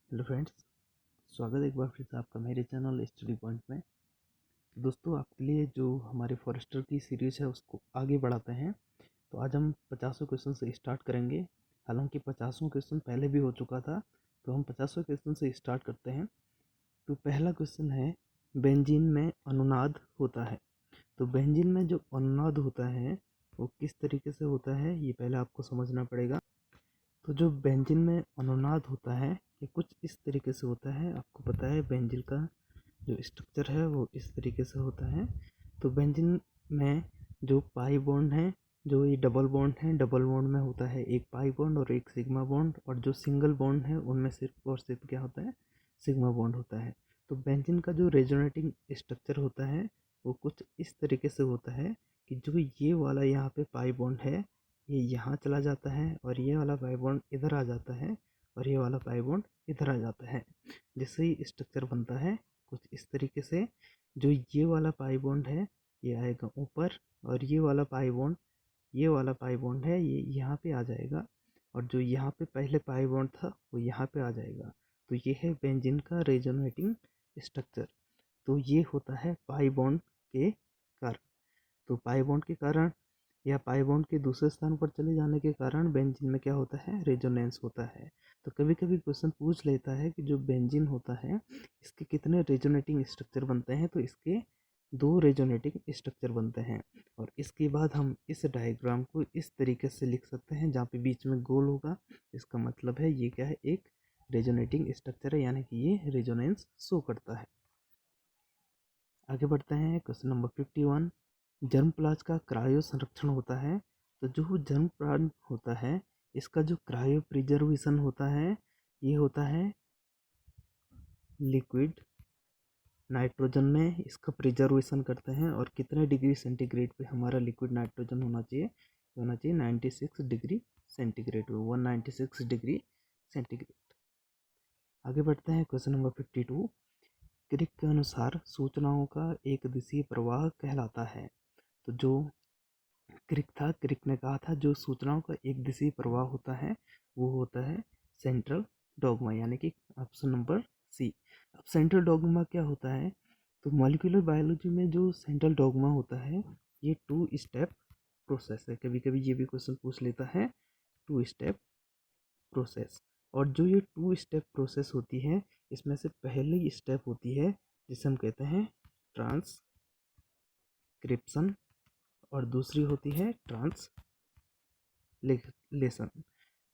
Hello friends, स्वागत है एक बार फिर से आपका मेरे चैनल स्टडी पॉइंट में। तो दोस्तों, आपके लिए जो हमारे फॉरेस्टर की सीरीज है उसको आगे बढ़ाते हैं। तो आज हम 50वें क्वेश्चन से स्टार्ट करेंगे। हालांकि 50वां क्वेश्चन पहले भी हो चुका था, तो हम 50वें क्वेश्चन से स्टार्ट करते हैं। तो पहला क्वेश्चन है, बेंजीन में अनुनाद होता है। तो बेंजीन में जो अनुनाद होता है वो किस तरीके से होता है, ये पहले आपको समझना पड़ेगा। तो जो बेंजीन में अनुनाद होता है ये कुछ इस तरीके से होता है। आपको पता है बेंजीन का जो स्ट्रक्चर है वो इस तरीके से होता है। तो बेंजीन में जो पाई बॉन्ड है, जो ये डबल बॉन्ड है, डबल बॉन्ड में होता है एक पाई बॉन्ड और एक सिग्मा बॉन्ड, और जो सिंगल बॉन्ड है उनमें सिर्फ और सिर्फ क्या होता है, सिग्मा बॉन्ड होता है। तो बेंजीन का जो रेजोनेटिंग स्ट्रक्चर होता है वो कुछ इस तरीके से होता है कि जो ये वाला यहाँ पे पाई बॉन्ड है ये यहाँ चला जाता है, और ये वाला पाई बॉन्ड इधर आ जाता है, और ये वाला पाई बॉन्ड इधर आ जाता है। जिससे ही स्ट्रक्चर बनता है कुछ इस तरीके से। जो ये वाला पाई बॉन्ड है ये आएगा ऊपर, और ये वाला पाई बॉन्ड है ये यहाँ पे आ जाएगा, और जो यहाँ पे पहले पाई बॉन्ड था वो यहाँ पे आ जाएगा। तो ये है बेंजीन का रेजोनेटिंग स्ट्रक्चर। तो ये होता है पाई बॉन्ड के कारण। तो पाई बॉन्ड के कारण या पाई बॉन्ड के दूसरे स्थान पर चले जाने के कारण बेंजीन में क्या होता है, रेजोनेंस होता है। तो कभी कभी क्वेश्चन पूछ लेता है कि जो बेंजीन होता है इसके कितने रेजोनेटिंग स्ट्रक्चर बनते हैं। तो इसके दो रेजोनेटिंग स्ट्रक्चर बनते हैं। और इसके बाद हम इस डायग्राम को इस तरीके से लिख सकते हैं जहाँ पे बीच में गोल होगा। इसका मतलब है ये क्या है, एक रेजोनेटिंग स्ट्रक्चर है, यानी कि ये रेजोनेंस शो करता है। आगे बढ़ते हैं, क्वेश्चन नंबर 51। जर्म प्लाज का क्रायो संरक्षण होता है। तो जो जर्म प्लाज होता है इसका जो क्रायो प्रिजर्वेशन होता है ये होता है लिक्विड नाइट्रोजन में इसका प्रिजर्वेशन करते हैं। और कितने डिग्री सेंटीग्रेड पे हमारा लिक्विड नाइट्रोजन होना चाहिए, होना चाहिए 96 डिग्री सेंटीग्रेड पे, 196 डिग्री सेंटीग्रेड। आगे बढ़ते हैं, क्वेश्चन नंबर 52। क्रिक के अनुसार सूचनाओं का एक दिशीय प्रवाह कहलाता है। तो जो क्रिक ने कहा था जो सूचनाओं का एक दिशीय प्रवाह होता है वो होता है सेंट्रल डॉगमा, यानी कि ऑप्शन नंबर सी। अब सेंट्रल डॉगमा क्या होता है, तो मॉलिक्यूलर बायोलॉजी में जो सेंट्रल डॉगमा होता है ये 2 स्टेप प्रोसेस है। कभी कभी ये भी क्वेश्चन पूछ लेता है, 2 स्टेप प्रोसेस। और जो ये 2 स्टेप प्रोसेस होती है इसमें से पहली स्टेप होती है जिसे हम कहते हैं ट्रांसक्रिप्शन, और दूसरी होती है ट्रांसलेशन।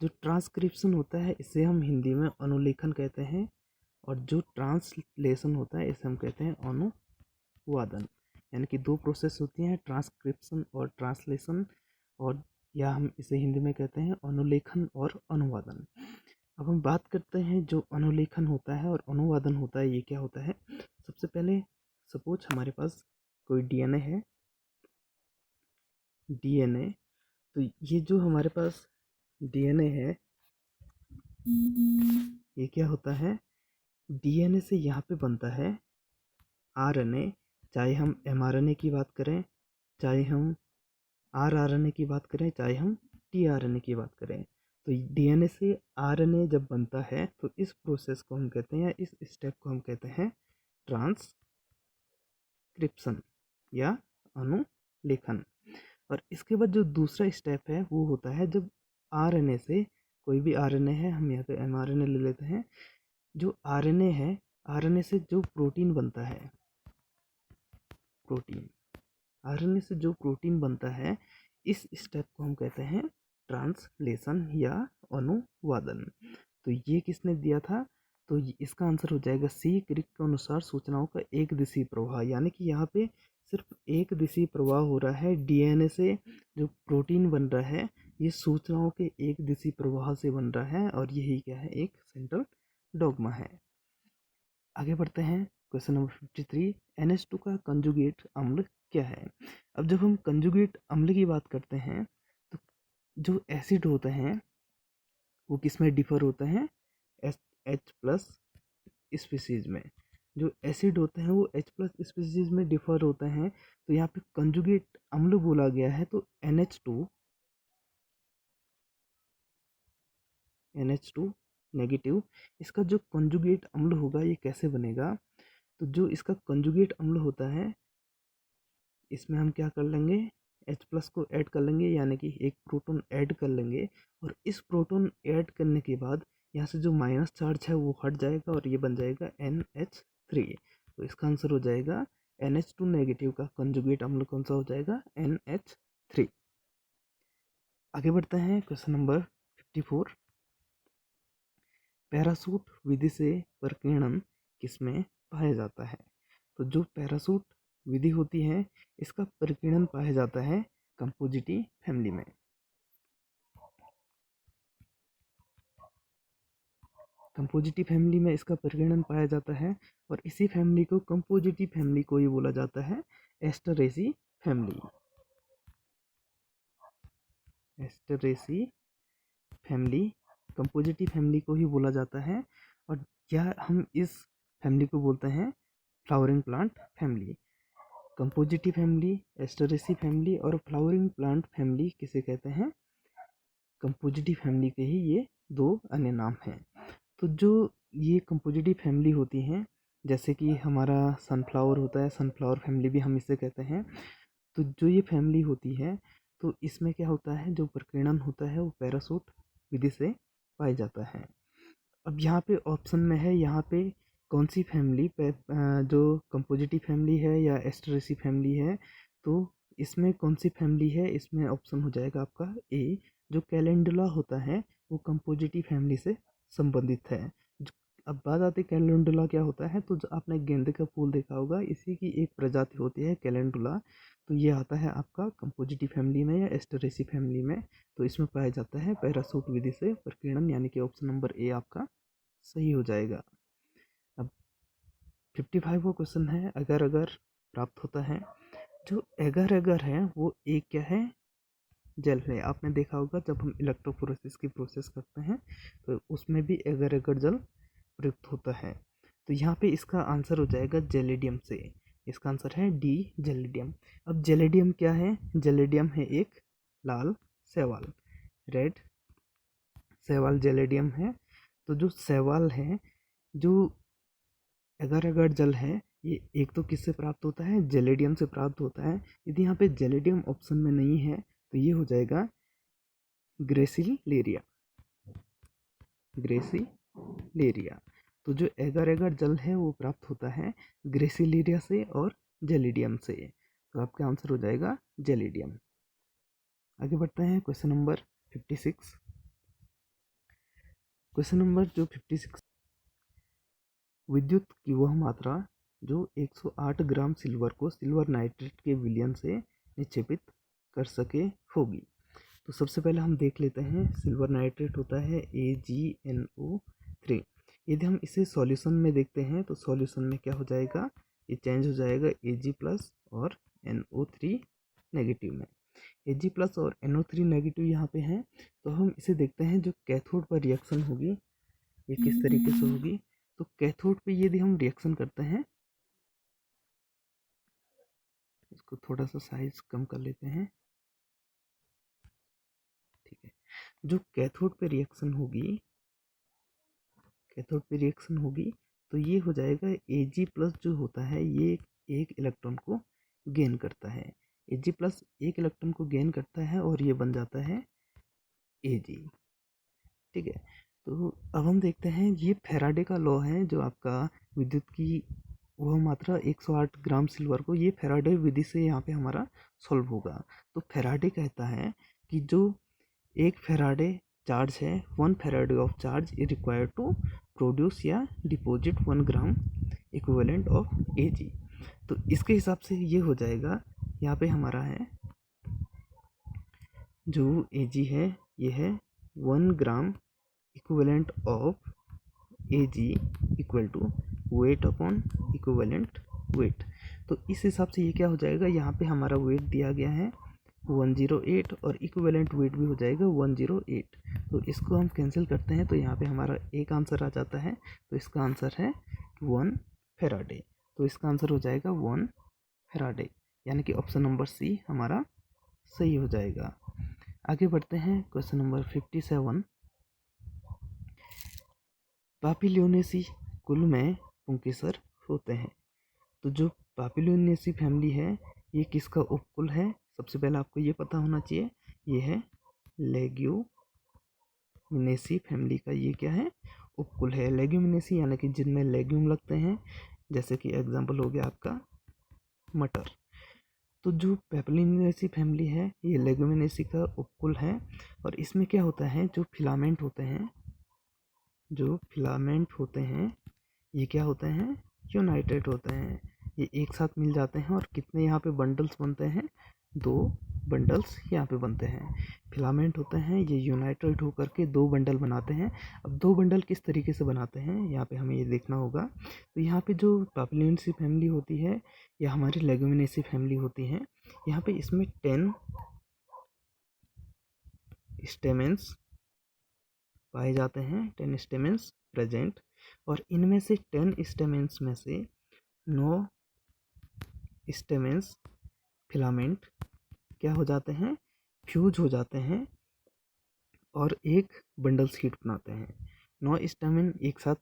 जो ट्रांसक्रिप्शन होता है इसे हम हिंदी में अनुलेखन कहते हैं, और जो ट्रांसलेशन होता है इसे हम कहते हैं अनुवादन। यानी कि दो प्रोसेस होती हैं, ट्रांसक्रिप्शन और ट्रांसलेशन, और या हम इसे हिंदी में कहते हैं अनुलेखन और अनुवादन। अब हम बात करते हैं जो अनुलेखन होता है और अनुवादन होता है ये क्या होता है। सबसे पहले सपोज हमारे पास कोई डीएनए है, डीएनए। तो ये जो हमारे पास डीएनए है ये क्या होता है, डीएनए से यहाँ पे बनता है आरएनए। चाहे हम एमआरएनए की बात करें, चाहे हम आरआरएनए की बात करें, चाहे हम टीआरएनए की बात करें। तो डीएनए से आरएनए जब बनता है तो इस प्रोसेस को हम कहते हैं, या इस स्टेप को हम कहते हैं ट्रांसक्रिप्शन या अनुलेखन। और इसके बाद जो दूसरा स्टेप है वो होता है जब आरएनए से, कोई भी आरएनए है, हम यहाँ पे एमआरएनए ले लेते हैं। जो आरएनए है, आरएनए से जो प्रोटीन बनता है, प्रोटीन, आरएनए से जो प्रोटीन बनता है इस स्टेप को हम कहते हैं ट्रांसलेशन या अनुवादन। तो ये किसने दिया था, तो इसका आंसर हो जाएगा सी। क्रिक के अनुसार सूचनाओं का एक दिशीय प्रवाह, यानी कि यहाँ पे सिर्फ एक दिशीय प्रवाह हो रहा है। डीएनए से जो प्रोटीन बन रहा है ये सूचनाओं के एक दिशीय प्रवाह से बन रहा है, और यही क्या है, एक सेंट्रल डॉगमा है। आगे बढ़ते हैं, क्वेश्चन नंबर 53। NH2 का कंजुगेट अम्ल क्या है। अब जब हम कंजुगेट अम्ल की बात करते हैं तो जो एसिड होते हैं वो किस में डिफर होते हैं, H+ स्पीसीज में। जो एसिड होते हैं वो H+ स्पीसीज में डिफर होते हैं। तो यहाँ पे कंजुगेट अम्ल बोला गया है तो NH2 नेगेटिव, इसका जो कंजुगेट अम्ल होगा ये कैसे बनेगा? तो जो इसका कंजुगेट अम्ल होता है इसमें हम क्या कर लेंगे, H+ को ऐड कर लेंगे, यानी कि एक प्रोटॉन ऐड कर लेंगे, और इस प्रोटॉन ऐड करने के बाद यहाँ से जो माइनस चार्ज है वो हट जाएगा और ये बन जाएगा NH3। तो इसका आंसर हो जाएगा NH2 नेगेटिव का कंजुगेट अम्ल कौन सा हो जाएगा? NH3। आगे बढ़ते हैं क्वेश्चन नंबर 54। पैराशूट विधि से प्रकीर्णन किसमें पाया जाता है? तो जो पैराशूट विधि होती है इसका प्रकीर्णन पाया जाता है कंपोजिटी फैमिली में। कंपोजिटी फैमिली में इसका प्रकीर्णन पाया जाता है, और इसी फैमिली को कंपोजिटी फैमिली को ही बोला जाता है Asteraceae family. Asteraceae family Compositae family को ही बोला जाता है, और यह हम इस फैमिली को बोलते हैं flowering plant family. Compositae family, Asteraceae family और फ्लावरिंग प्लांट फैमिली किसे कहते हैं? कंपोजिटी फैमिली के ही ये दो अन्य नाम हैं। तो जो ये कंपोजिटी फैमिली होती हैं, जैसे कि हमारा सनफ्लावर होता है, सनफ्लावर फैमिली भी हम इसे कहते हैं। तो जो ये फैमिली होती है तो इसमें क्या होता है, जो प्रकीर्णन होता है वो पैराशूट विधि से पाया जाता है। अब यहाँ पे ऑप्शन में है, यहाँ पे कौन सी फैमिली जो कंपोजिटी फैमिली है या एस्टरेसी फैमिली है, तो इसमें कौन सी फैमिली है? इसमें ऑप्शन हो जाएगा आपका ए, जो कैलेंडुला होता है वो कंपोजिटी फैमिली से संबंधित है। अब बात आती है कैलेंडुला क्या होता है, तो जो आपने गेंदे का फूल देखा होगा इसी की एक प्रजाति होती है कैलेंडुला। तो ये आता है आपका कंपोजिटी फैमिली में या एस्टरेसी फैमिली में। तो इसमें पाया जाता है पैराशूट विधि से प्रकीर्णन, यानी कि ऑप्शन नंबर ए आपका सही हो जाएगा। अब 55 वो क्वेश्चन है, अगर अगर प्राप्त होता है। जो एगर अगर है वो एक क्या है? जल है। आपने देखा होगा जब हम इलेक्ट्रोफोरेसिस की प्रोसेस करते हैं तो उसमें भी एगर अगर जल प्रयुक्त होता है। तो यहाँ पे इसका आंसर हो जाएगा जेलेडियम से। इसका आंसर है डी, जेलेडियम। अब जेलेडियम क्या है? जेलेडियम है एक लाल शैवाल, रेड शैवाल जेलेडियम है। तो जो शैवाल है, जो एगर अगर जल है, ये एक तो किससे प्राप्त होता है? जेलेडियम से प्राप्त होता है। यदि यहाँ पे जेलेडियम ऑप्शन में नहीं है तो ये हो जाएगा ग्रेसिलेरिया, ग्रेसिलेरिया। तो जो एगर एगर जल है वो प्राप्त होता है ग्रेसिलेरिया से और जेलिडियम से। तो आपका आंसर हो जाएगा जेलिडियम। आगे बढ़ते हैं क्वेश्चन नंबर 56। क्वेश्चन नंबर जो 56, विद्युत की वह मात्रा जो 108 ग्राम सिल्वर को सिल्वर नाइट्रेट के विलयन से निक्षेपित कर सके होगी। तो सबसे पहले हम देख लेते हैं, सिल्वर नाइट्रेट होता है AgNO3। यदि हम इसे सॉल्यूशन में देखते हैं तो सॉल्यूशन में क्या हो जाएगा, ये चेंज हो जाएगा Ag+ और NO3 नेगेटिव में। Ag+ और NO3 नेगेटिव यहाँ पे हैं। तो हम इसे देखते हैं, जो कैथोड पर रिएक्शन होगी ये किस तरीके से होगी। तो कैथोड पे यदि हम रिएक्शन करते हैं, इसको थोड़ा सा साइज कम कर लेते हैं, ठीक है। जो कैथोड पे रिएक्शन होगी, कैथोड पे रिएक्शन होगी तो ये हो जाएगा Ag+ जो होता है ये एक इलेक्ट्रॉन को गेन करता है। Ag+ एक इलेक्ट्रॉन को गेन करता है और ये बन जाता है Ag, ठीक है। तो अब हम देखते हैं, ये फैराडे का लॉ है, जो आपका विद्युत की वह मात्रा 108 ग्राम सिल्वर को, ये फैराडे विधि से यहाँ पे हमारा सॉल्व होगा। तो फैराडे कहता है कि जो एक फैराडे चार्ज है, 1 faraday of charge is required to produce या deposit 1 gram equivalent of Ag। तो इसके हिसाब से ये हो जाएगा, यहाँ पे हमारा है जो Ag है ये है 1 gram equivalent of Ag equal to weight upon equivalent weight. तो इस हिसाब से ये क्या हो जाएगा, यहाँ पे हमारा वेट दिया गया है 108 और इक्विवेलेंट वेट भी हो जाएगा 108। तो इसको हम कैंसिल करते हैं तो यहाँ पे हमारा एक आंसर आ जाता है। तो इसका आंसर है 1 फैराडे। तो इसका आंसर हो जाएगा 1 फैराडे, यानी कि ऑप्शन नंबर सी हमारा सही हो जाएगा। आगे बढ़ते हैं क्वेश्चन नंबर 57। पापिलियोनेसी कुल में पुंकेसर होते हैं। तो जो पापिलियोनेसी फैमिली है ये किसका उपकुल है? सबसे पहले आपको ये पता होना चाहिए, ये है लेग्यूमिनेसी फैमिली का ये क्या है? उपकुल है। लेग्यूमिनेसी यानी कि जिनमें लेग्यूम लगते हैं, जैसे कि एग्जाम्पल हो गया आपका मटर। तो जो पेपलिनेसी फैमिली है ये लेग्यूमिनेसी का उपकुल है। और इसमें क्या होता है, जो फिलामेंट होते हैं ये क्या होते हैं? यूनाइटेड होते हैं। ये एक साथ मिल जाते हैं और कितने यहाँ पे बंडल्स बनते हैं? 2 बंडल्स यहाँ पे बनते हैं। फिलामेंट होते हैं ये यूनाइटेड होकर के 2 बंडल बनाते हैं। अब 2 बंडल किस तरीके से बनाते हैं यहाँ पे हमें ये देखना होगा। तो यहाँ पे जो पापिलियोनेसी फैमिली होती है या हमारी लेग्यूमिनेसी फैमिली होती है, यहाँ पे इसमें 10 स्टेमेंस पाए जाते हैं, 10 स्टेमेंस प्रेजेंट। और इनमें से 10 स्टेमेंस में से 9 स्टेमेंस फिलामेंट क्या हो जाते हैं? फ्यूज हो जाते हैं और एक बंडल शीट बनाते हैं। 9 स्टेमेन एक साथ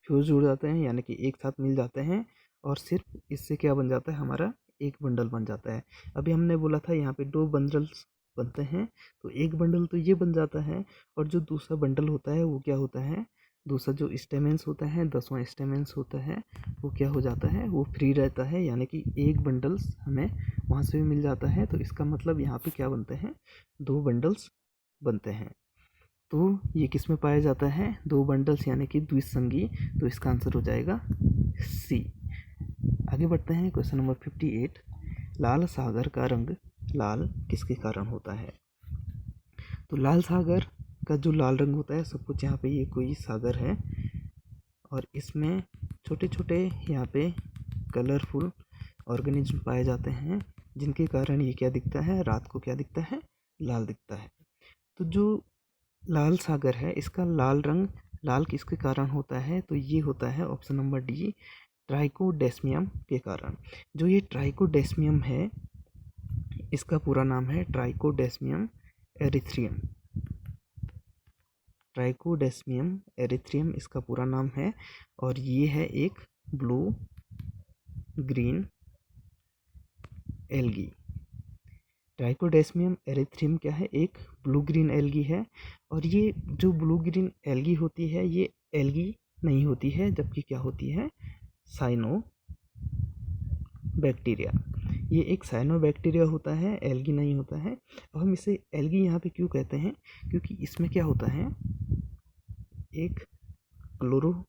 फ्यूज हो जाते हैं यानी कि एक साथ मिल जाते हैं और सिर्फ इससे क्या बन जाता है? हमारा एक बंडल बन जाता है। अभी हमने बोला था यहाँ पे 2 बंडल्स बनते हैं, तो एक बंडल तो ये बन जाता है और जो दूसरा बंडल होता है वो क्या होता है? दूसरा जो स्टेमेंस होता है, 10वां स्टेमेंस होता है, वो क्या हो जाता है? वो फ्री रहता है यानी कि एक बंडल्स हमें वहाँ से भी मिल जाता है। तो इसका मतलब यहाँ पे क्या बनते हैं? 2 बंडल्स बनते हैं। तो ये किस में पाया जाता है? 2 बंडल्स यानी कि द्विसंगी। तो इसका आंसर हो जाएगा सी। आगे बढ़ते हैं, क्वेश्चन नंबर 58। लाल सागर का रंग लाल किसके कारण होता है? तो लाल सागर का जो लाल रंग होता है, सब कुछ यहाँ पे ये कोई सागर है और इसमें छोटे छोटे यहाँ पे कलरफुल ऑर्गेनिज्म पाए जाते हैं, जिनके कारण ये क्या दिखता है? रात को क्या दिखता है? लाल दिखता है। तो जो लाल सागर है इसका लाल रंग लाल किसके कारण होता है? तो ये होता है ऑप्शन नंबर डी, ट्राइकोडेस्मियम के कारण। जो ये ट्राइकोडेस्मियम है इसका पूरा नाम है ट्राइकोडेस्मियम एरिथ्रियम। ट्राइकोडेस्मियम एरिथ्रियम इसका पूरा नाम है और ये है एक ब्लू ग्रीन एल्गी। ट्राइकोडेस्मियम एरिथ्रियम क्या है? एक ब्लू ग्रीन एल्गी है। और ये जो ब्लू ग्रीन एल्गी होती है ये एल्गी नहीं होती है, जबकि क्या होती है? Cyano bacteria. ये एक साइनो बैक्टीरिया होता है, एल्गी नहीं होता है। अब हम इसे एल्गी यहाँ पे क्यों कहते हैं? क्योंकि इसमें क्या होता है? एक क्लोरोफिल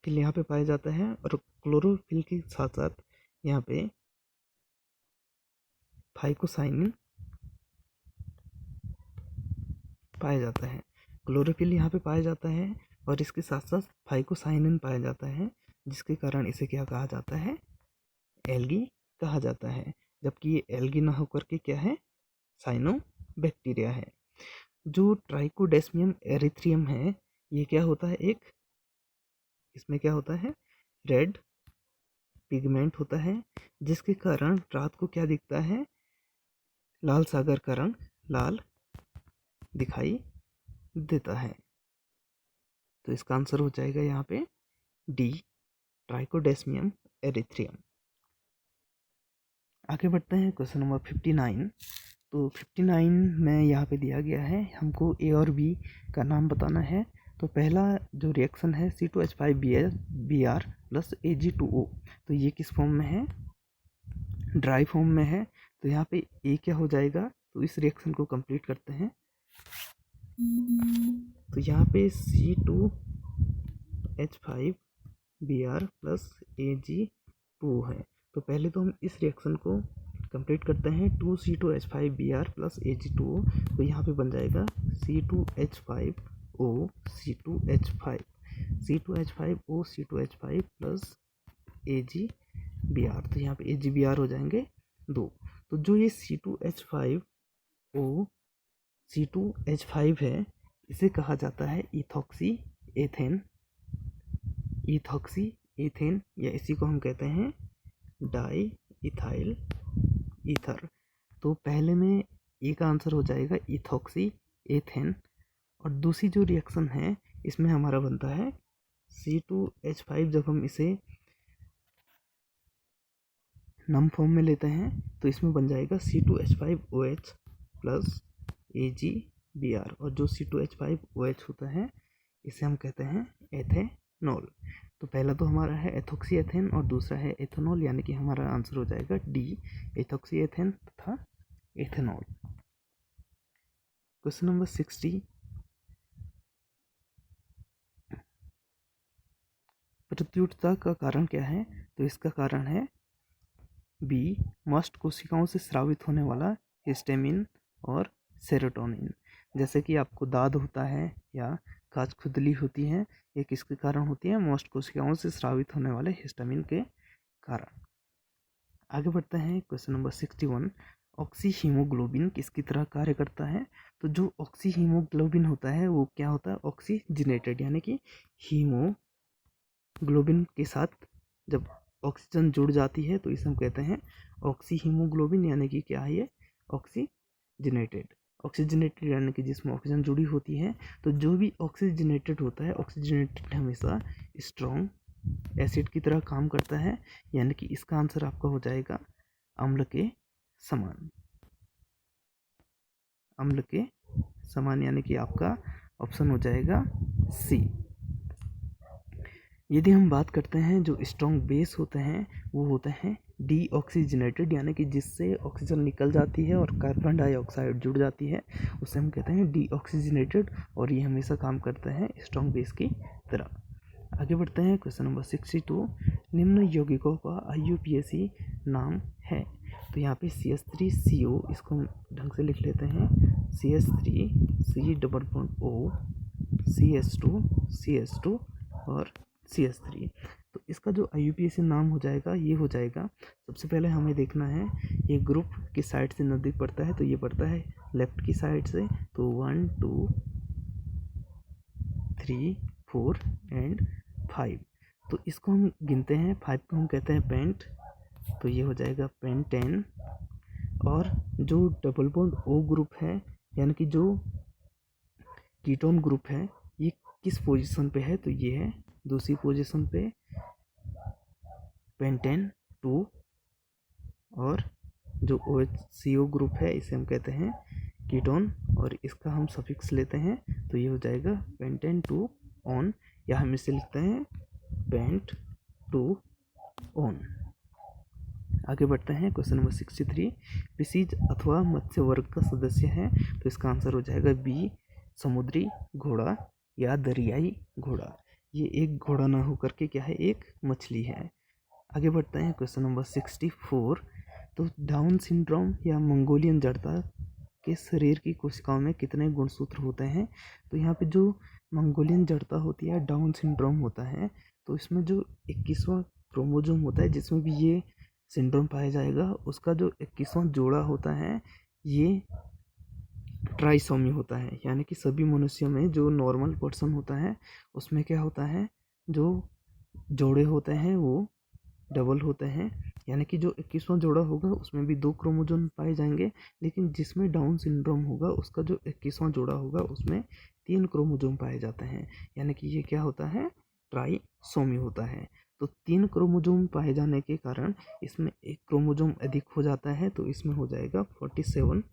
यहाँ पे पाया जाता है और क्लोरोफिल के साथ साथ यहाँ पे फाइकोसाइनिन पाया जाता है। क्लोरोफिल यहाँ पे पाया जाता है और इसके साथ साथ फाइकोसाइनिन पाया जाता है, जिसके कारण इसे क्या कहा जाता है? एल्गी कहा जाता है। जबकि ये एल्गी ना होकर के क्या है? साइनो बैक्टीरिया है। जो ट्राइकोडेस्मियम एरिथ्रियम है ये क्या होता है? एक इसमें क्या होता है? रेड पिगमेंट होता है, जिसके कारण रात को क्या दिखता है? लाल सागर का रंग लाल दिखाई देता है। तो इसका आंसर हो जाएगा यहाँ पे डी, ट्राइकोडेस्मियम एरिथ्रियम। आगे बढ़ते हैं, क्वेश्चन नंबर 59। तो 59 में यहाँ पे दिया गया है हमको ए और बी का नाम बताना है। तो पहला जो रिएक्शन है C2H5Br प्लस Ag2O, तो ये किस फॉर्म में है? ड्राई फॉर्म में है। तो यहाँ पे ए क्या हो जाएगा? तो इस रिएक्शन को कंप्लीट करते हैं। तो यहाँ पे C2H5Br प्लस Ag2O है। तो पहले तो हम इस रिएक्शन को कंप्लीट करते हैं। 2C2H5Br प्लस Ag2O, तो यहाँ पे बन जाएगा C2H5O C2H5 C2H5O C2H5 plus AgBr। तो यहाँ पे AgBr हो जाएंगे 2। तो जो ये C2H5O C2H5 है इसे कहा जाता है इथॉक्सी एथेन। इथॉक्सी एथेन या इसी को हम कहते हैं डाई इथाइल ईथर। तो पहले में ए का आंसर हो जाएगा इथॉक्सी एथेन और दूसरी जो रिएक्शन है इसमें हमारा बनता है C2H5। जब हम इसे नम फॉर्म में लेते हैं तो इसमें बन जाएगा C2H5OH प्लस AgBr, और जो C2H5OH होता है इसे हम कहते हैं एथेनॉल। तो पहला तो हमारा है एथोक्सी एथेन और दूसरा है एथेनॉल, यानी कि हमारा आंसर हो जाएगा डी, एथोक्सी एथेन तथा एथेनॉल। क्वेश्चन नंबर 60, प्रत्युष्टता का कारण क्या है? तो इसका कारण है बी, मस्ट कोशिकाओं से स्रावित होने वाला हिस्टामिन और सेरोटोनिन। जैसे कि आपको दाद होता है या खाज खुजली होती है, ये किसके कारण होती है? मस्ट कोशिकाओं से स्रावित होने वाले हिस्टामिन के कारण। आगे बढ़ते हैं क्वेश्चन नंबर 61, ऑक्सी हीमोग्लोबिन किसकी तरह कार्य करता है? तो जो ऑक्सी हीमोग्लोबिन होता है वो क्या होता है? ऑक्सीजनेटेड, यानी कि हीमोग्लोबिन के साथ जब ऑक्सीजन जुड़ जाती है तो इसे हम कहते हैं ऑक्सी हीमोग्लोबिन, यानी कि क्या है ये? ऑक्सीजनेटेड। ऑक्सीजनेटेड यानी कि जिसमें ऑक्सीजन जुड़ी होती है। तो जो भी ऑक्सीजनेटेड होता है, ऑक्सीजनेटेड हमेशा स्ट्रॉन्ग एसिड की तरह काम करता है, यानी कि इसका आंसर आपका हो जाएगा अम्ल के समान। अम्ल के समान यानी कि आपका ऑप्शन हो जाएगा सी। यदि हम बात करते हैं जो स्ट्रॉन्ग बेस होते हैं वो होते हैं डीऑक्सीजनेटेड, यानी कि जिससे ऑक्सीजन निकल जाती है और कार्बन डाइऑक्साइड जुड़ जाती है, उसे हम कहते हैं डीऑक्सीजनेटेड, और ये हमेशा काम करते हैं स्ट्रॉन्ग बेस की तरह। आगे बढ़ते हैं क्वेश्चन नंबर 62, निम्न यौगिकों का IUPAC नाम है? तो यहाँ पे CH3CO, इसको हम ढंग से लिख लेते हैं, CH3 COO CH2 और CH3। तो इसका जो IUPAC नाम हो जाएगा ये हो जाएगा, सबसे पहले हमें देखना है ये ग्रुप किस साइड से नज़दीक पड़ता है। तो ये पड़ता है लेफ्ट की साइड से, तो 1 2 3 4 एंड 5। तो इसको हम गिनते हैं, 5 को हम कहते हैं पेंट, तो ये हो जाएगा पेंटेन। और जो डबल बॉन्ड O ग्रुप है, यानी कि जो कीटोन ग्रुप है, ये किस पोजीशन पे है? तो ये है दूसरी पोजीशन पे, पेंटेन 2। और जो OHCO ग्रुप है इसे हम कहते हैं कीटोन, और इसका हम सफिक्स लेते हैं, तो ये हो जाएगा पेंटेन 2 ऑन, या हम इसे लिखते हैं पेंट 2 ऑन। आगे बढ़ते हैं क्वेश्चन नंबर 63, फिशिज अथवा मत्स्य वर्ग का सदस्य है? तो इसका आंसर हो जाएगा बी, समुद्री घोड़ा या दरियाई घोड़ा। ये एक घोड़ा ना होकर के क्या है? एक मछली है। आगे बढ़ते हैं क्वेश्चन नंबर 64, तो डाउन सिंड्रोम या मंगोलियन जड़ता के शरीर की कोशिकाओं में कितने गुणसूत्र होते हैं? तो यहाँ पे जो मंगोलियन जड़ता होती है, डाउन सिंड्रोम होता है, तो इसमें जो 21वां क्रोमोजोम होता है जिसमें भी ये सिंड्रोम पाया जाएगा, उसका जो 21वां जोड़ा होता है ये ट्राइसोमी होता है, यानी कि सभी मनुष्यों में जो नॉर्मल पर्सन होता है उसमें क्या होता है? जो जोड़े होते हैं वो डबल होते हैं, यानी कि जो 21वां जोड़ा होगा उसमें भी 2 क्रोमोजोम पाए जाएंगे, लेकिन जिसमें डाउन सिंड्रोम होगा उसका जो 21वां जोड़ा होगा उसमें 3 क्रोमोजोम पाए जाते हैं, यानी कि ये क्या होता है? ट्राइसोमी होता है। तो 3 क्रोमोजोम पाए जाने के कारण इसमें एक क्रोमोजोम अधिक हो जाता है, तो इसमें हो जाएगा 47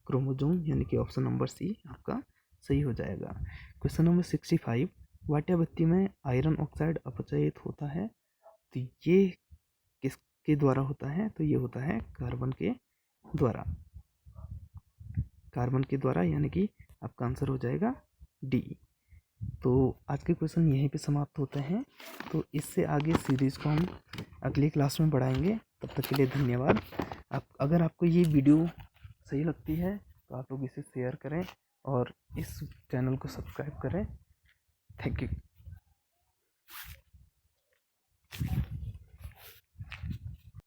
क्रोमोजोम, यानी कि ऑप्शन नंबर सी आपका सही हो जाएगा। क्वेश्चन नंबर 65, वाट्याबत्ती में आयरन ऑक्साइड अपचयित होता है? तो ये किसके द्वारा होता है? तो ये होता है कार्बन के द्वारा, कार्बन के द्वारा, यानी कि आपका आंसर हो जाएगा डी। तो आज के क्वेश्चन यहीं पे समाप्त होते हैं, तो इससे आगे सीरीज़ को हम अगली क्लास में बढ़ाएंगे। तब तक के लिए धन्यवाद। अगर आपको ये वीडियो सही लगती है तो आप लोग इसे शेयर करें और इस चैनल को सब्सक्राइब करें। Thank you.